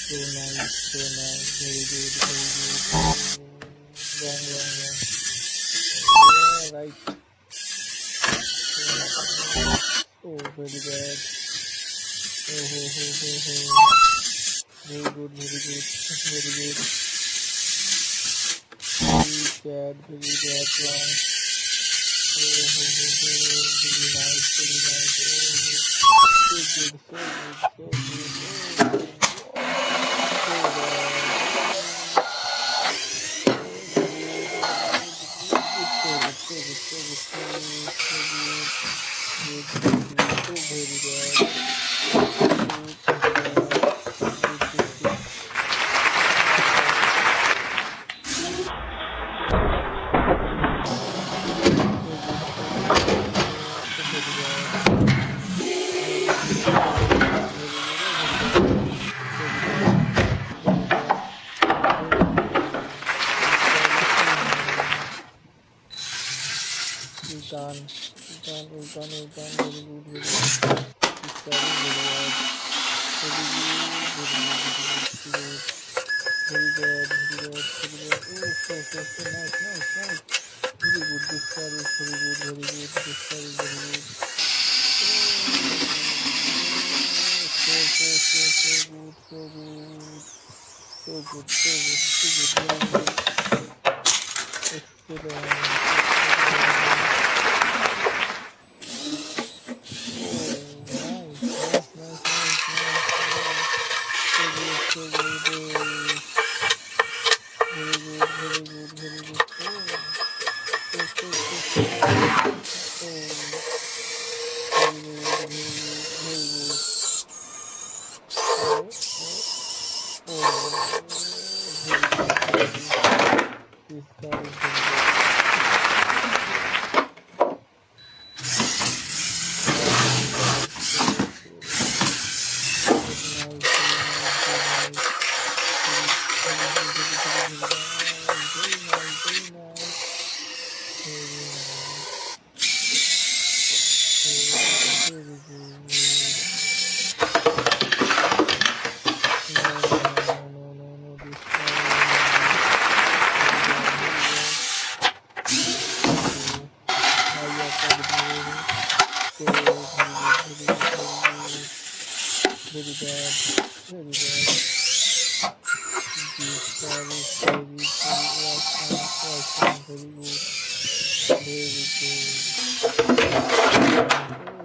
so nice, very good, very good. Oh, wrong, wrong, wrong. Yeah, right. So nice. Oh, very bad. Oh, ho, ho, ho, ho. Very good, very good, very good. Very bad, wrong. Oh, ho, ho, ho. Very nice, very nice. Oh, so good, so good, so good. Oh, so bad. Oh, good, good, so good, so good, so good, so good, so good. Good, good, good. Oh, very bad. Good, very bad. Good, good, good. So good, so good. Oh, very bad. Very good, very good, very good. Oh, very bad. Very bad. Very bad. Oh, this ball is Ultan. Ultan, Ultan. Very good, very good. This ball is very bad. Very good, very good, very good, very good. Very bad, very bad, very bad. Oh, so nice, nice, nice. Very good. This car is very good, very good. This car is very good. Oh, so good, so good. So good, so good, so good, very good. Excellent, excellent. Oh, nice, nice, nice, nice, nice. Oh, so good, so good. Oh, very good, very good, very good. Oh, so good. Oh, very good, very good, very good. Oh, oh, oh, very good, very good. This car is very good. Right, very right. Very nice, very nice, very nice. Very, very nice, very nice, very nice, very nice. Oh, very good. No, no, no, no, no, no, no. This car is very nice. Very bad, very bad. Okay. Now you are targeting me. So very good, very good, very good. Very bad, very bad. This car is very, very awesome, awesome. Very good, very good. Excellent.